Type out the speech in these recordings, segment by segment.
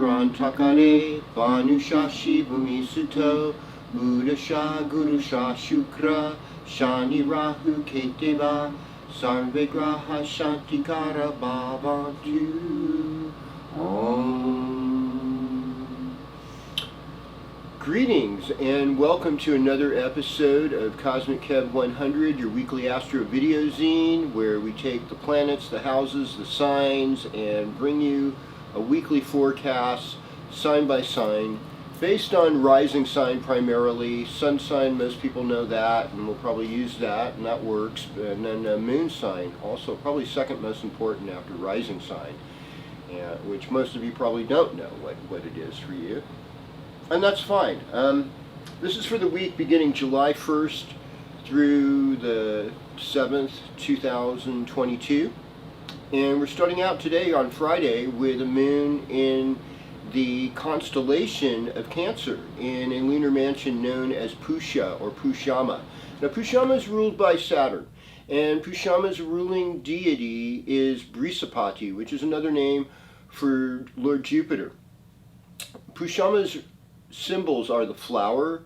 Charantakare Vanusha Shivumi Suto Budasha Gurusha Shukra Shani Rahu Keteva Sarve Graha Shantikara Bhavantu. Om. Greetings and welcome to another episode of Cosmic Kev 100, your weekly astro video zine, where we take the planets, the houses, the signs, and bring you a weekly forecast, sign by sign, based on rising sign primarily. Sun sign, most people know that, and we'll probably use that, and that works. And then moon sign, also probably second most important after rising sign, which most of you probably don't know what it is for you. And that's fine. This is for the week beginning July 1st through the 7th, 2022. And we're starting out today on Friday with a moon in the constellation of Cancer in a lunar mansion known as Pusha or Pushama. Now Pushama is ruled by Saturn, and Pushama's ruling deity is Brisapati, which is another name for Lord Jupiter. Pushama's symbols are the flower,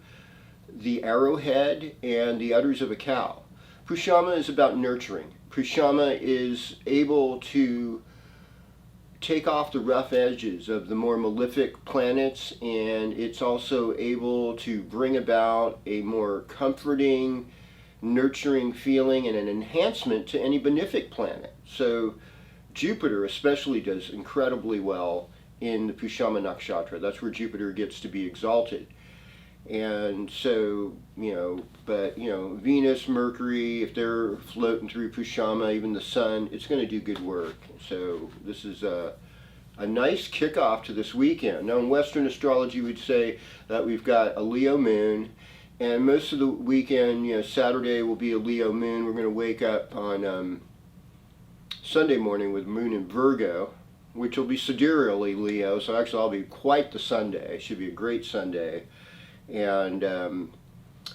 the arrowhead, and the udders of a cow. Pushama is about nurturing. Pushama is able to take off the rough edges of the more malefic planets, and it's also able to bring about a more comforting, nurturing feeling and an enhancement to any benefic planet. So Jupiter especially does incredibly well in the Pushama Nakshatra. That's where Jupiter gets to be exalted. And so, Venus, Mercury, if they're floating through Pushama, even the Sun, it's going to do good work. So this is a nice kickoff to this weekend. Now in Western astrology we'd say that we've got a Leo moon, and most of the weekend, Saturday will be a Leo moon. We're going to wake up on Sunday morning with moon in Virgo, which will be sidereally Leo, so actually I'll be quite the Sunday. It should be a great Sunday. And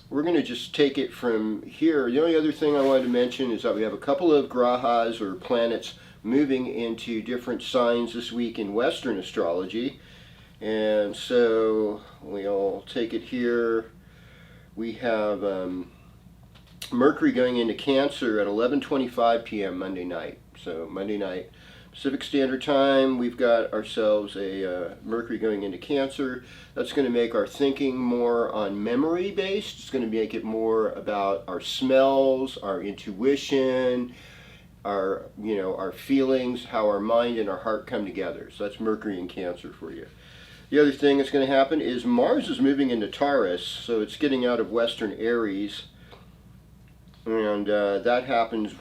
we're going to just take it from here. The only other thing I wanted to mention is that we have a couple of grahas or planets moving into different signs this week in Western astrology. And so we'll take it here. We have Mercury going into Cancer at 11:25 p.m. Monday night. So Monday night Pacific Standard Time, we've got ourselves a Mercury going into Cancer. That's going to make our thinking more on memory based. It's going to make it more about our smells, our intuition, our feelings, how our mind and our heart come together. So that's Mercury in Cancer for you. The other thing that's going to happen is Mars is moving into Taurus, so it's getting out of Western Aries, and that happens,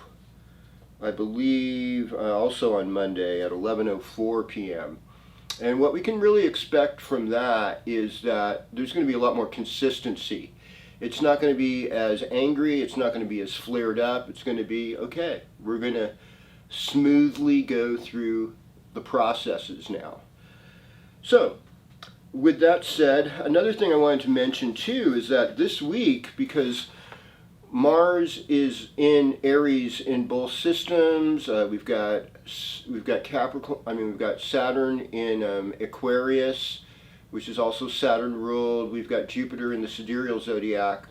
I believe, also on Monday at 11:04 p.m. And what we can really expect from that is that there's going to be a lot more consistency. It's not going to be as angry, it's not going to be as flared up. It's going to be, okay, we're going to smoothly go through the processes now. So, with that said, another thing I wanted to mention too is that this week, because Mars is in Aries in both systems. We've got Capricorn. We've got Saturn in Aquarius, which is also Saturn ruled. We've got Jupiter in the sidereal zodiac,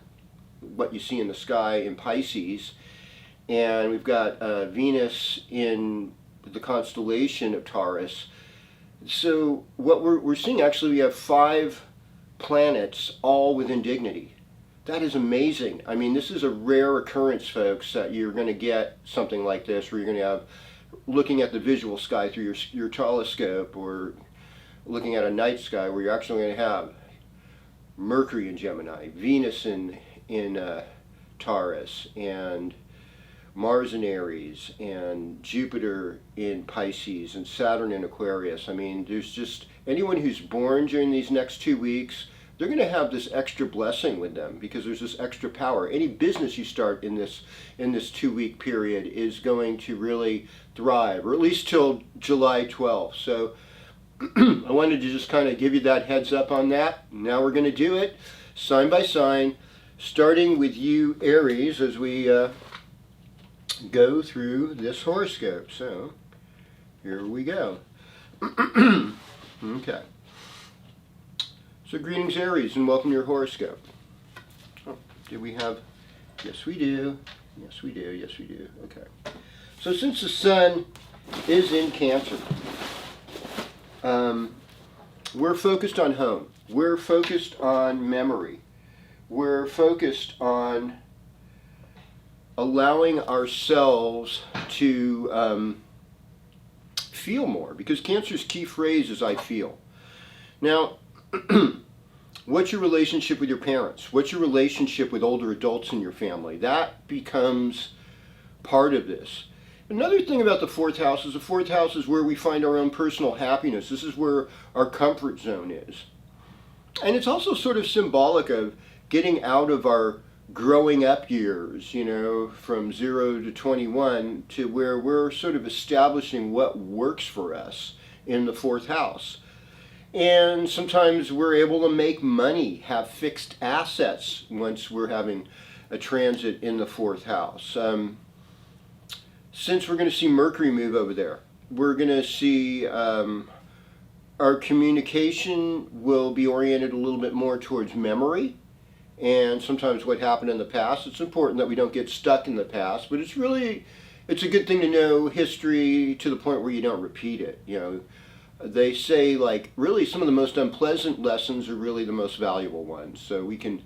what you see in the sky, in Pisces, and we've got Venus in the constellation of Taurus. So what we're seeing, actually, we have 5 planets all within dignity. That is amazing. I mean, this is a rare occurrence, folks, that you're going to get something like this, where you're going to have, looking at the visual sky through your telescope, or looking at a night sky, where you're actually going to have Mercury in Gemini, Venus in Taurus, and Mars in Aries, and Jupiter in Pisces, and Saturn in Aquarius. I mean, there's just, anyone who's born during these next 2 weeks, they're going to have this extra blessing with them, because there's this extra power. Any business you start in this 2-week period is going to really thrive, or at least till July 12th. So I wanted to just kind of give you that heads up on that. Now we're going to do it sign by sign, starting with you, Aries, as we go through this horoscope. So here we go. Okay. So greetings Aries and welcome to your horoscope. Oh, do we have, yes we do, yes we do, yes we do, okay. So since the sun is in Cancer, we're focused on home, we're focused on memory, we're focused on allowing ourselves to feel more, because Cancer's key phrase is I feel. Now, what's your relationship with your parents? What's your relationship with older adults in your family? That becomes part of this. Another thing about the fourth house is where we find our own personal happiness. This is where our comfort zone is. And it's also sort of symbolic of getting out of our growing up years, you know, from 0 to 21, to where we're sort of establishing what works for us in the fourth house. And sometimes we're able to make money, have fixed assets once we're having a transit in the fourth house. Since we're going to see Mercury move over there, we're going to see our communication will be oriented a little bit more towards memory and sometimes what happened in the past. It's important that we don't get stuck in the past, but it's a good thing to know history to the point where you don't repeat it. You know, they say, like, really some of the most unpleasant lessons are really the most valuable ones. So we can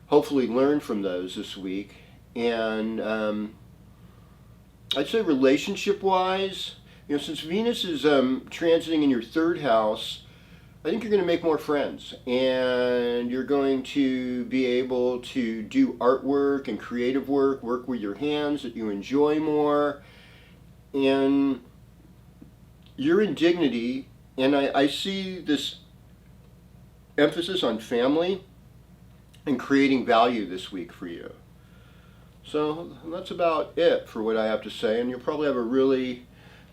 hopefully learn from those this week. And I'd say relationship-wise, you know, since Venus is transiting in your third house, I think you're going to make more friends, and you're going to be able to do artwork and creative work with your hands that you enjoy more, and you're in dignity, and I see this emphasis on family and creating value this week for you. So that's about it for what I have to say, and you'll probably have a really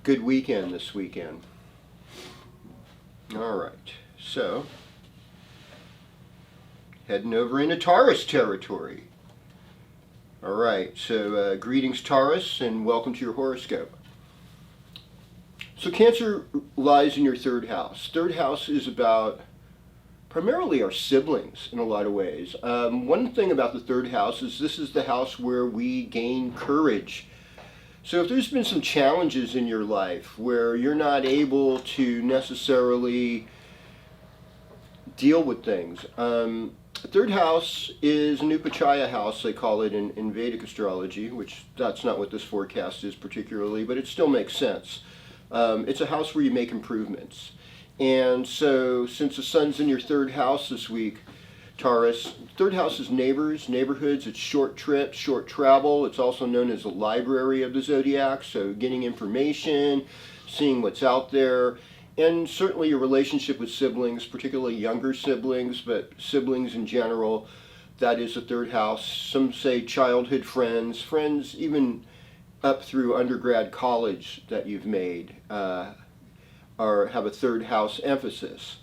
good weekend this weekend. All right. So, heading over into Taurus territory. All right, so greetings Taurus and welcome to your horoscope. So Cancer lies in your third house. Third house is about primarily our siblings in a lot of ways. One thing about the third house is this is the house where we gain courage. So if there's been some challenges in your life where you're not able to necessarily deal with things. The third house is an Upachaya house, they call it in Vedic astrology, which that's not what this forecast is particularly, but it still makes sense. It's a house where you make improvements. And so since the sun's in your third house this week, Taurus, third house is neighbors, neighborhoods, it's short trips, short travel. It's also known as the library of the zodiac, so getting information, seeing what's out there. And certainly your relationship with siblings, particularly younger siblings, but siblings in general, that is the third house. Some say childhood friends, friends even up through undergrad college that you've made have a third house emphasis.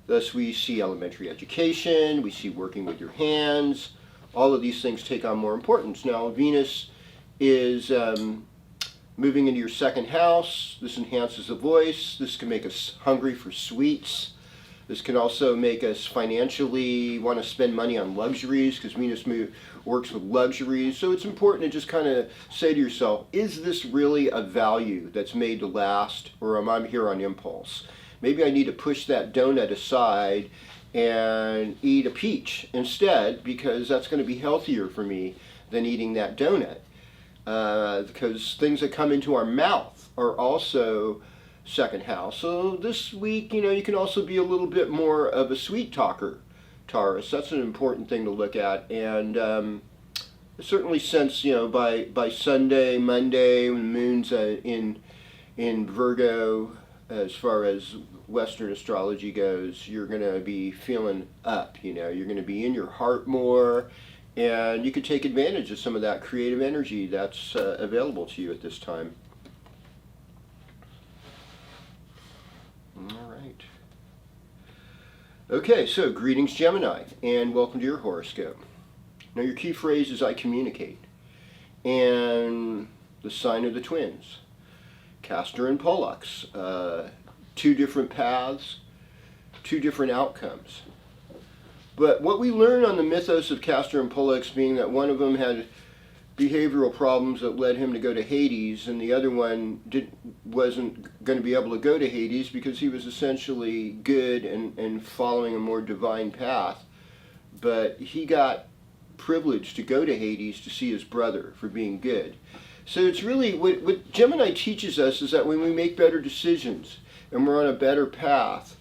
Thus we see elementary education, we see working with your hands, all of these things take on more importance. Now Venus is moving into your second house. This enhances the voice. This can make us hungry for sweets. This can also make us financially want to spend money on luxuries, because Venus works with luxuries. So it's important to just kind of say to yourself, is this really a value that's made to last, or am I here on impulse? Maybe I need to push that donut aside and eat a peach instead, because that's going to be healthier for me than eating that donut. Because things that come into our mouth are also second house. So this week, you know, you can also be a little bit more of a sweet talker, Taurus. That's an important thing to look at. And certainly since, you know, by Sunday, Monday, when the moon's in Virgo, as far as Western astrology goes, you're going to be feeling up, you know, you're going to be in your heart more. And you can take advantage of some of that creative energy that's available to you at this time. All right. Okay, so greetings Gemini, and welcome to your horoscope. Now your key phrase is I communicate. And the sign of the twins, Castor and Pollux. Two different paths, two different outcomes. But what we learn on the mythos of Castor and Pollux being that one of them had behavioral problems that led him to go to Hades, and the other one wasn't going to be able to go to Hades because he was essentially good and following a more divine path. But he got privileged to go to Hades to see his brother for being good. So it's really, what Gemini teaches us is that when we make better decisions and we're on a better path,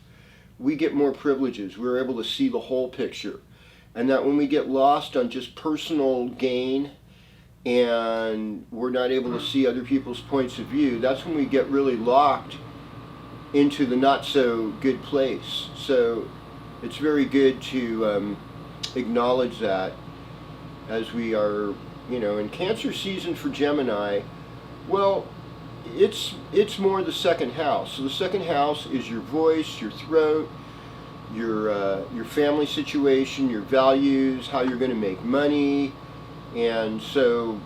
we get more privileges. We're able to see the whole picture. And that when we get lost on just personal gain and we're not able to see other people's points of view, that's when we get really locked into the not so good place. So it's very good to acknowledge that as we are, in Cancer season for Gemini. Well, it's more the second house. So the second house is your voice, your throat, your family situation, your values, how you're going to make money. And so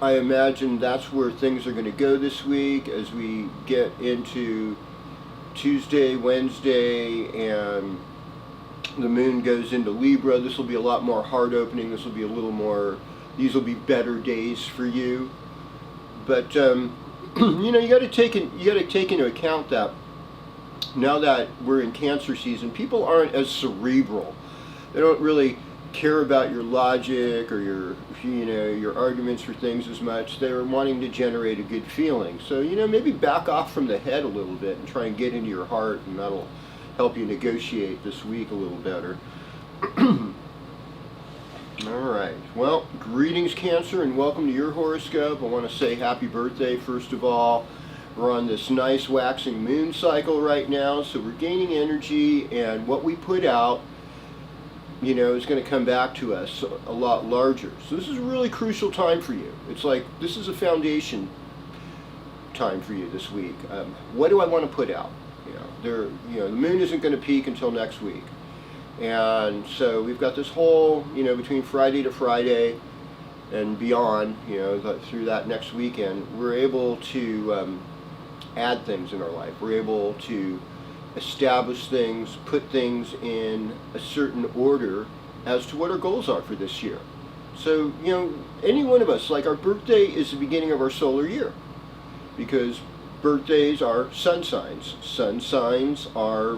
I imagine that's where things are going to go this week as we get into Tuesday, Wednesday, and the moon goes into Libra. This will be a lot more heart opening. This will be a little more, these will be better days for you. But you got to take into account that now that we're in Cancer season, people aren't as cerebral. They don't really care about your logic or your arguments for things as much. They're wanting to generate a good feeling. So maybe back off from the head a little bit and try and get into your heart, and that'll help you negotiate this week a little better. All right. Well, greetings, Cancer, and welcome to your horoscope. I want to say happy birthday, first of all. We're on this nice waxing moon cycle right now, so we're gaining energy, and what we put out, is going to come back to us a lot larger. So this is a really crucial time for you. It's like this is a foundation time for you this week. What do I want to put out? The moon isn't going to peak until next week. And so we've got this whole, between Friday to Friday and beyond, through that next weekend, we're able to add things in our life. We're able to establish things, put things in a certain order as to what our goals are for this year. So, any one of us, like our birthday is the beginning of our solar year, because birthdays are sun signs. Sun signs are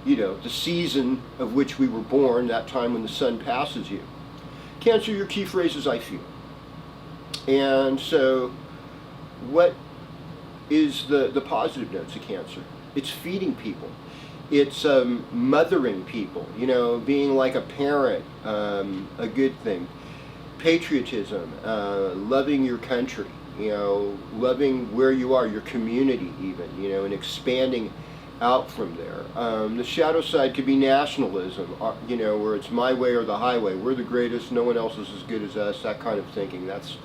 the season of which we were born, that time when the sun passes you. Cancer, your key phrase is I feel. And so what is the positive notes of Cancer? It's feeding people. It's mothering people, being like a parent, a good thing. Patriotism, loving your country, loving where you are, your community even, and expanding out from there. The shadow side could be nationalism, where it's my way or the highway. We're the greatest, no one else is as good as us, that kind of thinking. That's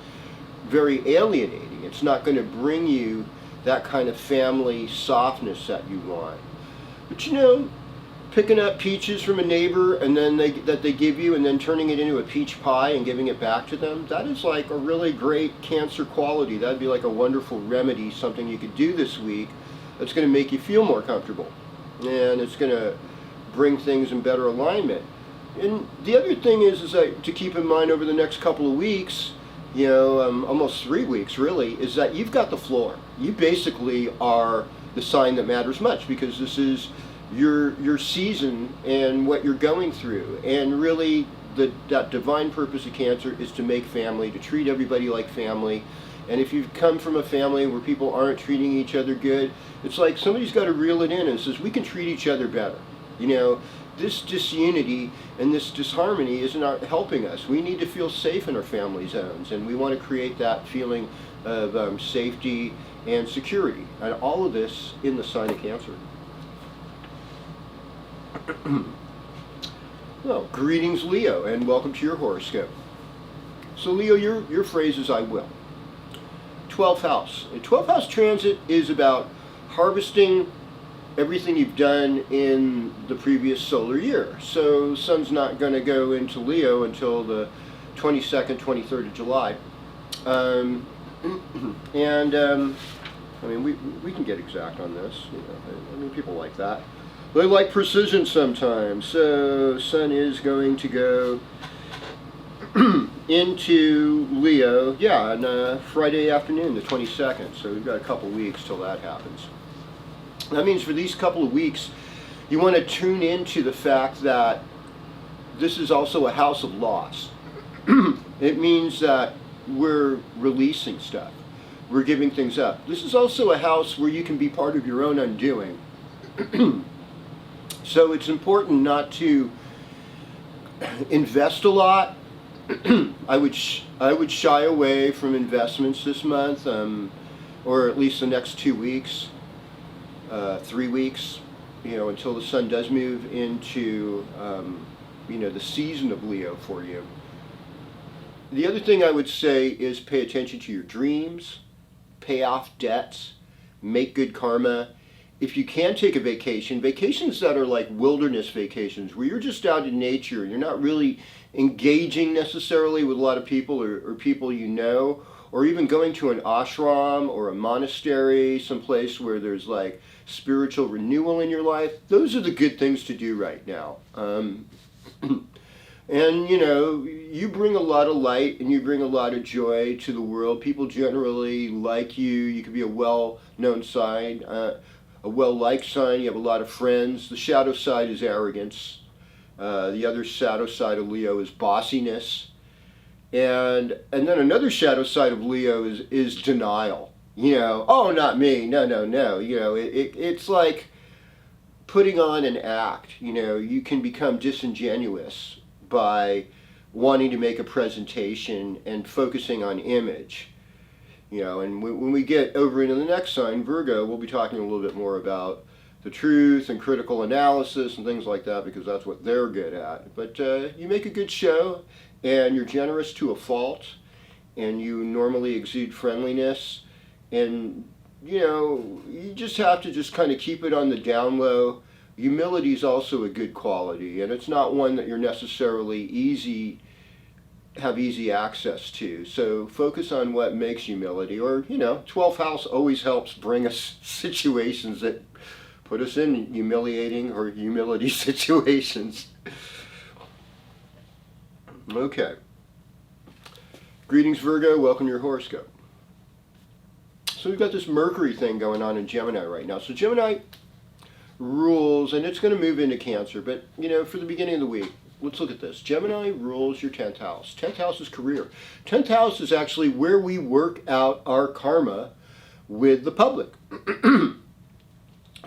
very alienating. It's not going to bring you that kind of family softness that you want. But picking up peaches from a neighbor and then that they give you and then turning it into a peach pie and giving it back to them, that is like a really great Cancer quality. That'd be like a wonderful remedy, something you could do this week that's going to make you feel more comfortable, and it's going to bring things in better alignment. And the other thing is that to keep in mind over the next couple of weeks, almost 3 weeks really, is that you've got the floor. You basically are the sign that matters much, because this is your season and what you're going through. And really that divine purpose of Cancer is to make family, to treat everybody like family. And if you've come from a family where people aren't treating each other good, it's like somebody's got to reel it in and says, we can treat each other better. This disunity and this disharmony is not helping us. We need to feel safe in our family zones, and we want to create that feeling of safety and security. And all of this in the sign of Cancer. Well, greetings, Leo, and welcome to your horoscope. So Leo, your phrase is I will. 12th house. A 12th house transit is about harvesting everything you've done in the previous solar year. So sun's not going to go into Leo until the 22nd, 23rd of July. We can get exact on this. People like that. They like precision sometimes. So Sun is going to go into Leo, yeah, on Friday afternoon, the 22nd. So we've got a couple weeks till that happens. That means for these couple of weeks, you want to tune into the fact that this is also a house of loss. It means that we're releasing stuff. We're giving things up. This is also a house where you can be part of your own undoing. So it's important not to invest a lot. I would shy away from investments this month, or at least the next 2 weeks, 3 weeks, until the sun does move into, the season of Leo for you. The other thing I would say is pay attention to your dreams, pay off debts, make good karma. If you can take a vacation, vacations that are like wilderness vacations, where you're just out in nature, you're not really engaging necessarily with a lot of people or people you know, or even going to an ashram or a monastery, someplace where there's like spiritual renewal in your life, those are the good things to do right now. And you bring a lot of light and you bring a lot of joy to the world. People generally like you. You could be a well-known sign, a well-liked sign. You have a lot of friends. The shadow side is arrogance. The other shadow side of Leo is bossiness. And then another shadow side of Leo is denial. Oh, not me. No. It's like putting on an act. You can become disingenuous by wanting to make a presentation and focusing on image. And when we get over into the next sign, Virgo, we'll be talking a little bit more about the truth and critical analysis and things like that, because that's what they're good at. But you make a good show, and you're generous to a fault, and you normally exude friendliness, and you just have to just kind of keep it on the down low. Humility is also a good quality, and it's not one that you're necessarily have easy access to. So focus on what makes humility, or 12th house always helps bring us situations that put us in humiliating or humility situations. Okay. Greetings, Virgo. Welcome to your horoscope. So we've got this Mercury thing going on in Gemini right now. So Gemini rules, and it's going to move into Cancer, but for the beginning of the week, let's look at this. Gemini rules your 10th house. 10th house is career. 10th house is actually where we work out our karma with the public.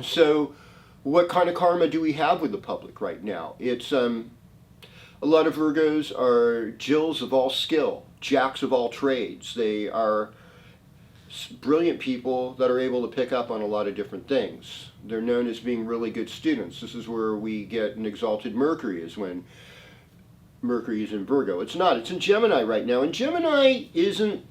So what kind of karma do we have with the public right now? It's a lot of Virgos are Jills of all skill, Jacks of all trades. They are brilliant people that are able to pick up on a lot of different things. They're known as being really good students. This is where we get an exalted Mercury, is when Mercury is in Virgo. It's not. It's in Gemini right now. And Gemini isn't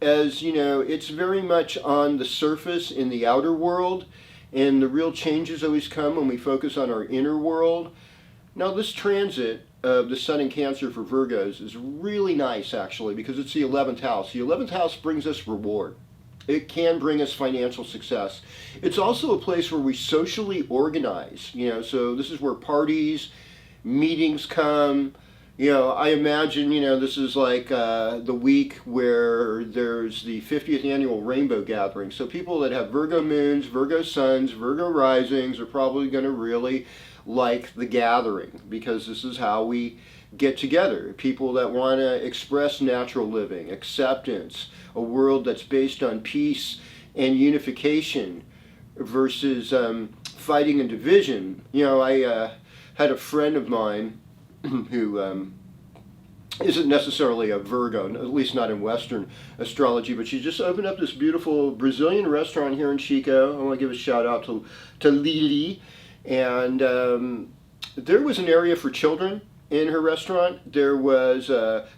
as, it's very much on the surface in the outer world. And the real changes always come when we focus on our inner world. Now, this transit of the Sun in Cancer for Virgos is really nice, actually, because it's the 11th house. The 11th house brings us reward. It can bring us financial success. It's also a place where we socially organize, so this is where parties, meetings come. I imagine, this is like the week where there's the 50th annual Rainbow Gathering. So people that have Virgo moons, Virgo suns, Virgo risings are probably going to really like the gathering, because this is how we get together. People that want to express natural living, acceptance, a world that's based on peace and unification versus fighting and division. I had a friend of mine who isn't necessarily a Virgo, at least not in Western astrology, but she just opened up this beautiful Brazilian restaurant here in Chico. I want to give a shout out to Lili. And there was an area for children in her restaurant. There was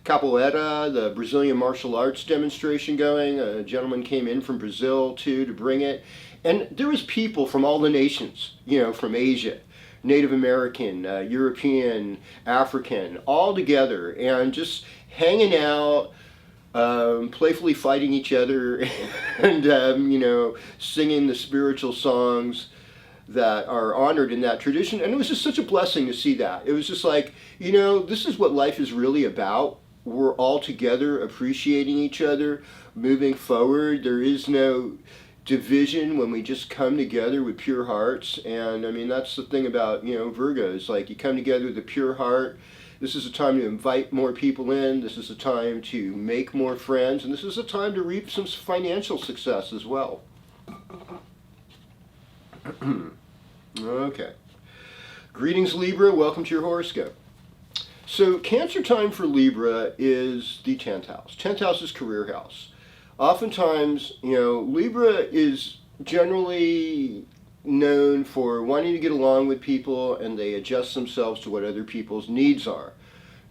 capoeira, the Brazilian martial arts demonstration going. A gentleman came in from Brazil too to bring it. And there was people from all the nations, from Asia, Native American, European, African, all together and just hanging out, playfully fighting each other and, singing the spiritual songs that are honored in that tradition. And it was just such a blessing to see that. It was just like, this is what life is really about. We're all together appreciating each other, moving forward. There is no division when we just come together with pure hearts. And I mean, that's the thing about, Virgos. Like, you come together with a pure heart. This is a time to invite more people in. This is a time to make more friends. And this is a time to reap some financial success as well. Okay. Greetings, Libra. Welcome to your horoscope. So Cancer time for Libra is the 10th house. 10th house is career house. Oftentimes, Libra is generally known for wanting to get along with people, and they adjust themselves to what other people's needs are.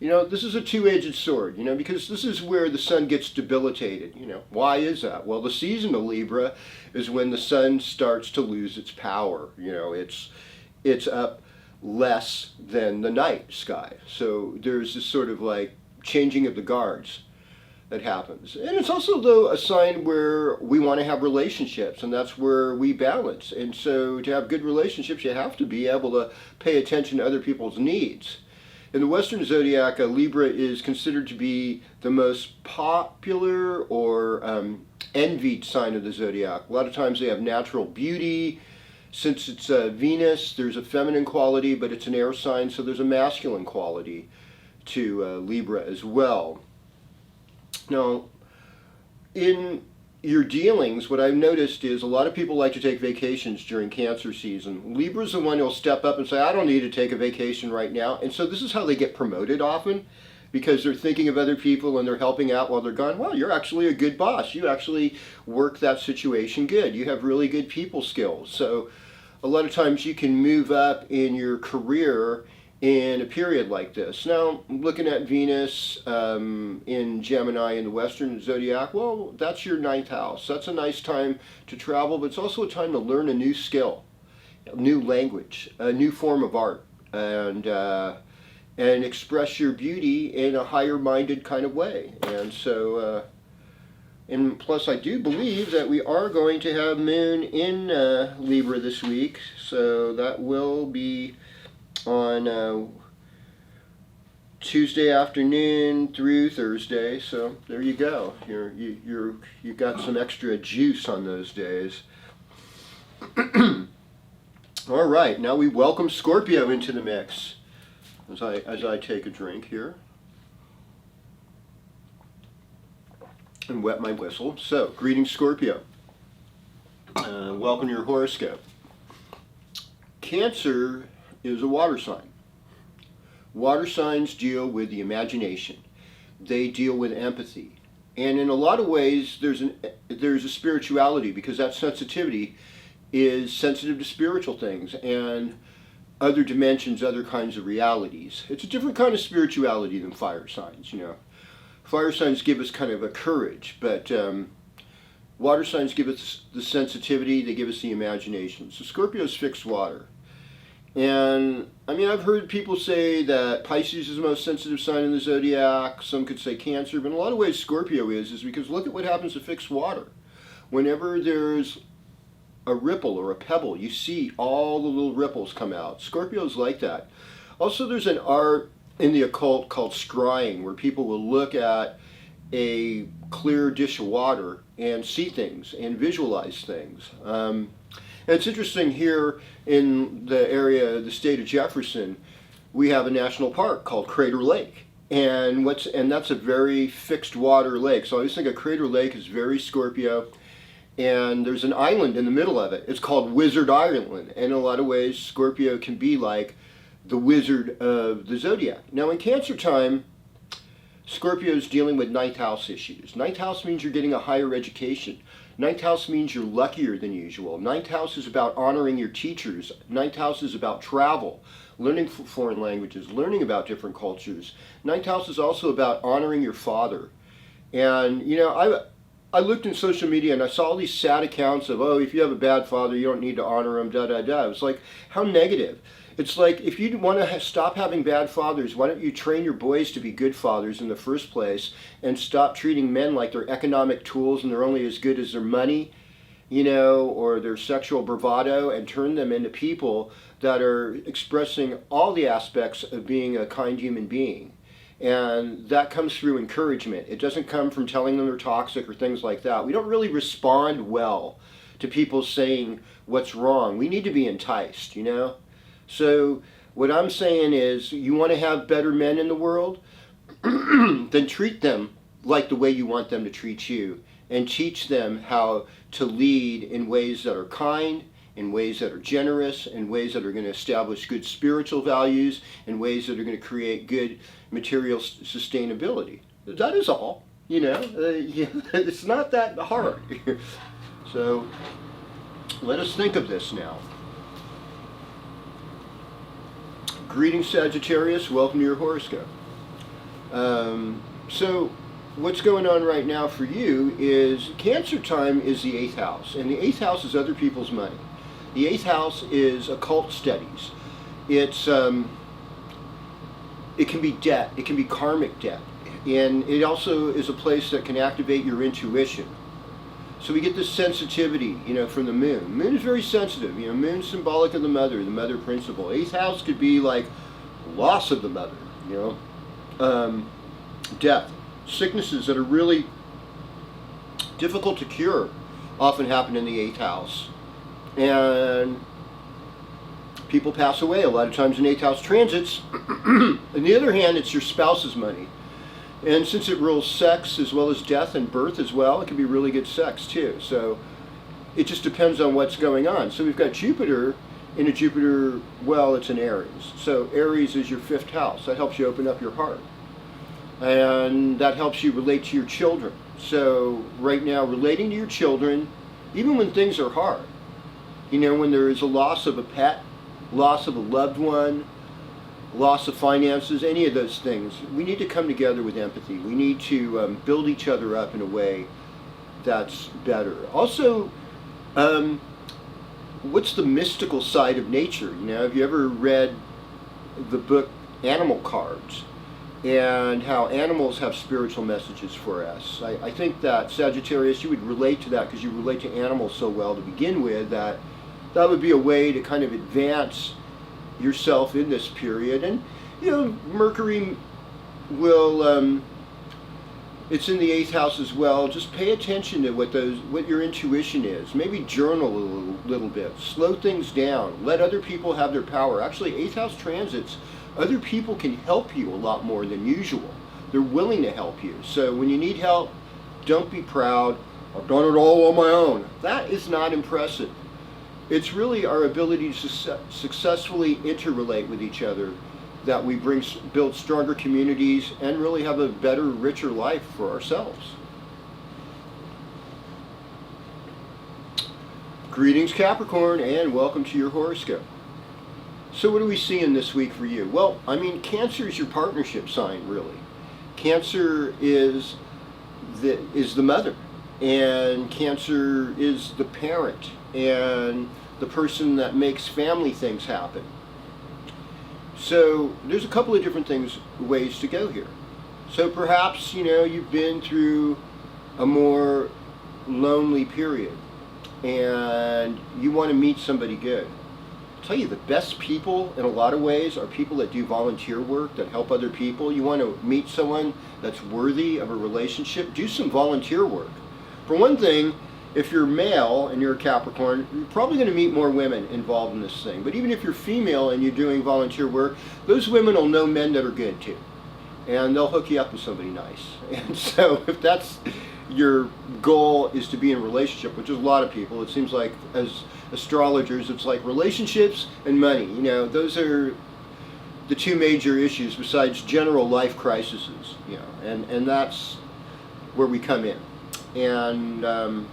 This is a two-edged sword, because this is where the sun gets debilitated. Why is that? Well, the season of Libra is when the sun starts to lose its power. It's up less than the night sky. So there's this sort of like changing of the guards that happens. And it's also, though, a sign where we want to have relationships, and that's where we balance. And so to have good relationships, you have to be able to pay attention to other people's needs. In the Western zodiac, Libra is considered to be the most popular or envied sign of the zodiac. A lot of times they have natural beauty. Since it's Venus, there's a feminine quality, but it's an air sign, so there's a masculine quality to Libra as well. Now, in your dealings, what I've noticed is a lot of people like to take vacations during Cancer season. Libra's the one who'll step up and say, I don't need to take a vacation right now. And so this is how they get promoted often, because they're thinking of other people and they're helping out while they're gone. Well, you're actually a good boss. You actually work that situation good. You have really good people skills. So a lot of times you can move up in your career in a period like this. Now, looking at Venus in Gemini in the Western zodiac, well, that's your 9th house. That's a nice time to travel, but it's also a time to learn a new skill, a new language, a new form of art, and express your beauty in a higher-minded kind of way. And so, and plus I do believe that we are going to have Moon in Libra this week, so that will be on Tuesday afternoon through Thursday. So there you go. You got some extra juice on those days. All right, now we welcome Scorpio into the mix. As I take a drink here and wet my whistle. So, greetings, Scorpio. Welcome to your horoscope. Cancer is a water sign. Water signs deal with the imagination. They deal with empathy. And in a lot of ways, there's a spirituality, because that sensitivity is sensitive to spiritual things and other dimensions, other kinds of realities. It's a different kind of spirituality than fire signs, Fire signs give us kind of a courage, but water signs give us the sensitivity, they give us the imagination. So Scorpio's fixed water. And I mean, I've heard people say that Pisces is the most sensitive sign in the zodiac. Some could say Cancer, but in a lot of ways Scorpio is because look at what happens to fixed water. Whenever there's a ripple or a pebble, you see all the little ripples come out. Scorpio's like that. Also, there's an art in the occult called scrying, where people will look at a clear dish of water and see things and visualize things. And it's interesting, here in the area, the state of Jefferson, we have a national park called Crater Lake. And that's a very fixed water lake. So I always think a Crater Lake is very Scorpio. And there's an island in the middle of it. It's called Wizard Island. And in a lot of ways, Scorpio can be like the wizard of the zodiac. Now in Cancer time, Scorpio is dealing with 9th house issues. 9th house means you're getting a higher education. 9th house means you're luckier than usual. 9th house is about honoring your teachers. 9th house is about travel, learning foreign languages, learning about different cultures. 9th house is also about honoring your father. And I looked in social media and I saw all these sad accounts of, oh, if you have a bad father, you don't need to honor him, da-da-da. It was like, how negative. It's like, if you want to stop having bad fathers, why don't you train your boys to be good fathers in the first place and stop treating men like they're economic tools and they're only as good as their money or their sexual bravado, and turn them into people that are expressing all the aspects of being a kind human being. And that comes through encouragement. It doesn't come from telling them they're toxic or things like that. We don't really respond well to people saying what's wrong. We need to be enticed, So what I'm saying is, you want to have better men in the world, then treat them like the way you want them to treat you, and teach them how to lead in ways that are kind, in ways that are generous, in ways that are going to establish good spiritual values, in ways that are going to create good material sustainability. That is all, it's not that hard. So let us think of this now. Greetings, Sagittarius. Welcome to your horoscope. So what's going on right now for you is Cancer time is the 8th house, and the 8th house is other people's money. The 8th house is occult studies. It can be debt, it can be karmic debt, and it also is a place that can activate your intuition. So we get this sensitivity, from the moon. Moon is very sensitive. Moon's symbolic of the mother principle. 8th house could be like loss of the mother, death. Sicknesses that are really difficult to cure often happen in the 8th house. And people pass away a lot of times in 8th house transits. On the other hand, it's your spouse's money. And since it rules sex as well as death and birth as well, it can be really good sex too. So it just depends on what's going on. So we've got Jupiter in a Jupiter, it's in Aries. So Aries is your 5th house. That helps you open up your heart. And that helps you relate to your children. So right now, relating to your children, even when things are hard, when there is a loss of a pet, loss of a loved one, loss of finances, any of those things, we need to come together with empathy. We need to build each other up in a way that's better. Also, what's the mystical side of nature? Have you ever read the book Animal Cards, and how animals have spiritual messages for us? I think that, Sagittarius, you would relate to that because you relate to animals so well to begin with, that would be a way to kind of advance yourself in this period. And Mercury will it's in the 8th house as well. Just pay attention to what your intuition is. Maybe journal a little bit, slow things down, let other people have their power. Actually, 8th house transits, other people can help you a lot more than usual. They're willing to help you. So when you need help, don't be proud. I've done it all on my own. That is not impressive. It's really our ability to successfully interrelate with each other that we build stronger communities and really have a better, richer life for ourselves. Greetings, Capricorn, and welcome to your horoscope. So what are we seeing this week for you? Well, Cancer is your partnership sign, really. Cancer is the mother, and Cancer is the parent, and the person that makes family things happen. So there's a couple of different ways to go here. So perhaps, you've been through a more lonely period, and you want to meet somebody good. I'll tell you, the best people in a lot of ways are people that do volunteer work, that help other people. You want to meet someone that's worthy of a relationship, do some volunteer work. For one thing, if you're male and you're a Capricorn, you're probably going to meet more women involved in this thing. But even if you're female and you're doing volunteer work, those women will know men that are good too. And they'll hook you up with somebody nice. And so if that's your goal, is to be in a relationship, which is a lot of people, it seems like as astrologers, it's like relationships and money. Those are the two major issues besides general life crises, and that's where we come in. And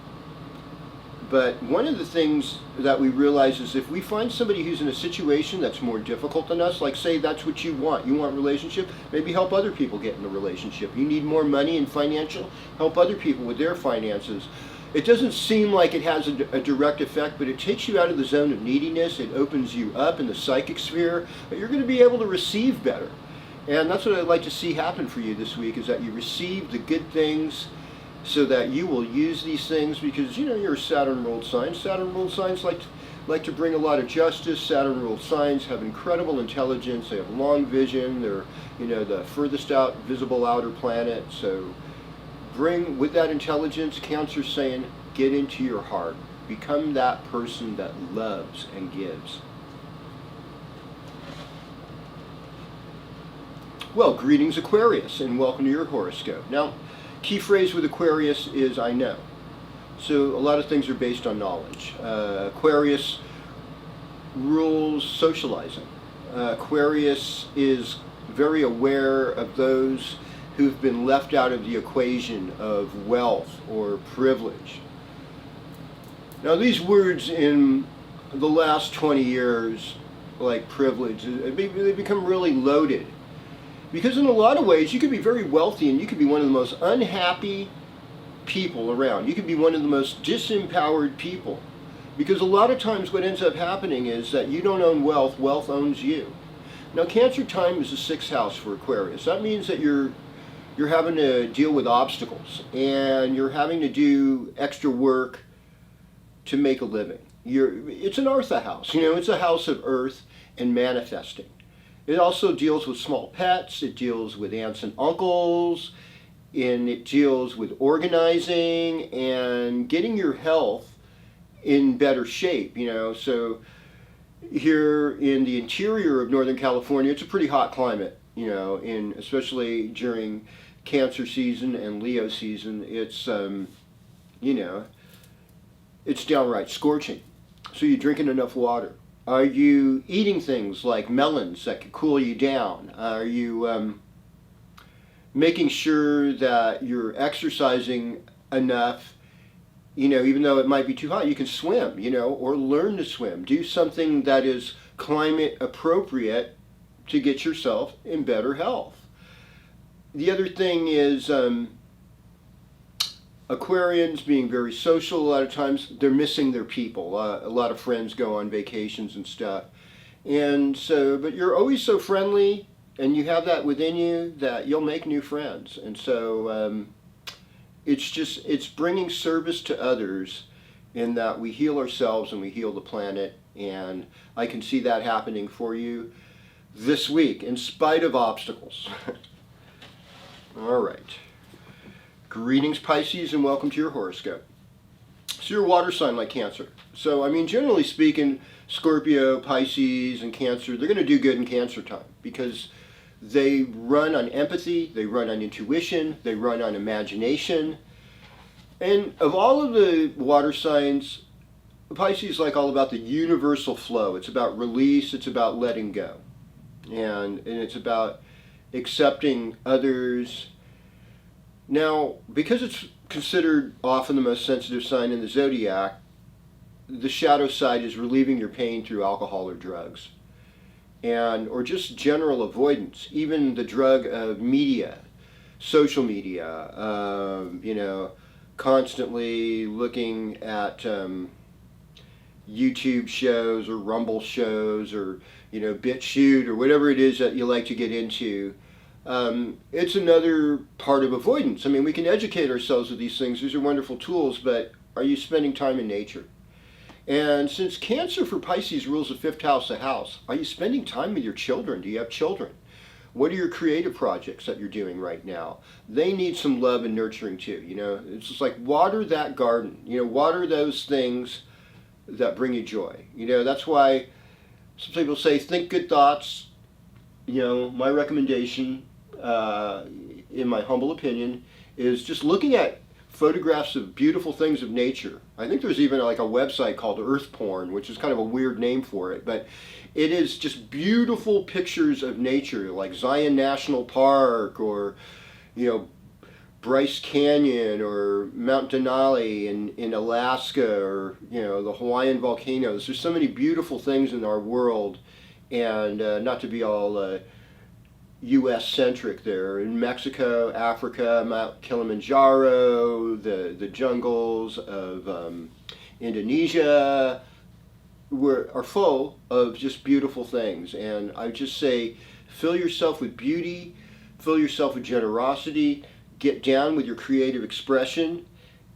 but one of the things that we realize is if we find somebody who's in a situation that's more difficult than us, like say that's what you want relationship, maybe help other people get in a relationship. You need more money and financial, help other people with their finances. It doesn't seem like it has a direct effect, but it takes you out of the zone of neediness. It opens you up in the psychic sphere, but you're going to be able to receive better. And that's what I'd like to see happen for you this week, is that you receive the good things so that you will use these things, because you're a Saturn ruled sign. Saturn ruled signs like to bring a lot of justice. Saturn ruled signs have incredible intelligence. They have long vision. They're the furthest out visible outer planet. So bring with that intelligence. Cancer's saying, get into your heart. Become that person that loves and gives. Well, greetings Aquarius, and welcome to your horoscope. Now, key phrase with Aquarius is I know. So a lot of things are based on knowledge. Aquarius rules socializing. Aquarius is very aware of those who've been left out of the equation of wealth or privilege. Now, these words in the last 20 years, like privilege, they become really loaded. Because in a lot of ways, you could be very wealthy and you could be one of the most unhappy people around. You could be one of the most disempowered people. Because a lot of times what ends up happening is that you don't own wealth, wealth owns you. Now, Cancer time is the 6th house for Aquarius. That means that you're having to deal with obstacles and you're having to do extra work to make a living. It's an Eartha house, it's a house of earth and manifesting. It also deals with small pets, it deals with aunts and uncles, and it deals with organizing and getting your health in better shape, So here in the interior of Northern California, it's a pretty hot climate, especially during Cancer season and Leo season. It's, it's downright scorching. So you're drinking enough water. Are you eating things like melons that could cool you down? Are you making sure that you're exercising enough, even though it might be too hot, you can swim, or learn to swim. Do something that is climate appropriate to get yourself in better health. The other thing is Aquarians being very social. A lot of times they're missing their people. A lot of friends go on vacations and stuff. And so, but you're always so friendly and you have that within you that you'll make new friends. And so it's bringing service to others in that we heal ourselves and we heal the planet. And I can see that happening for you this week in spite of obstacles. All right. Greetings Pisces and welcome to your horoscope. So you're a water sign like Cancer. So generally speaking, Scorpio, Pisces, and Cancer, they're going to do good in Cancer time because they run on empathy, they run on intuition, they run on imagination. And of all of the water signs, Pisces is like all about the universal flow. It's about release, it's about letting go. And it's about accepting others. Now, because it's considered often the most sensitive sign in the zodiac, the shadow side is relieving your pain through alcohol or drugs, or just general avoidance. Even the drug of media, social media, constantly looking at YouTube shows or Rumble shows or BitChute or whatever it is that you like to get into. It's another part of avoidance. We can educate ourselves with these things. These are wonderful tools, but are you spending time in nature? And since Cancer for Pisces rules the 5th house, the house, are you spending time with your children? Do you have children? What are your creative projects that you're doing right now? They need some love and nurturing too. It's just like water that garden. Water those things that bring you joy. That's why some people say think good thoughts. My recommendation, in my humble opinion, is just looking at photographs of beautiful things of nature. I think there's even like a website called Earth Porn, which is kind of a weird name for it, but it is just beautiful pictures of nature, like Zion National Park or, Bryce Canyon or Mount Denali in Alaska or, the Hawaiian volcanoes. There's so many beautiful things in our world, and not to be all U.S.-centric there. In Mexico, Africa, Mount Kilimanjaro, the jungles of Indonesia are full of just beautiful things. And I just say, fill yourself with beauty, fill yourself with generosity, get down with your creative expression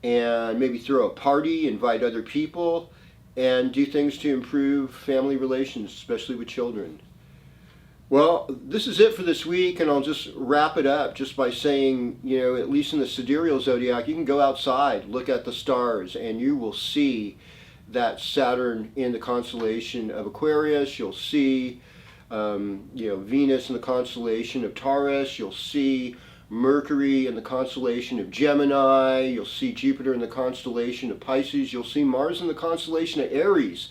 and maybe throw a party, invite other people, and do things to improve family relations, especially with children. Well, this is it for this week, and I'll just wrap it up just by saying, at least in the sidereal zodiac, you can go outside, look at the stars, and you will see that Saturn in the constellation of Aquarius. You'll see, Venus in the constellation of Taurus. You'll see Mercury in the constellation of Gemini. You'll see Jupiter in the constellation of Pisces. You'll see Mars in the constellation of Aries.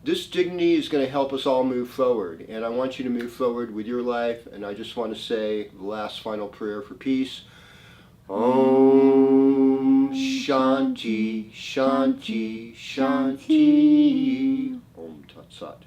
This dignity is going to help us all move forward, and I want you to move forward with your life. And I just want to say the last final prayer for peace. Om Shanti, Shanti, Shanti. Om Tat Sat.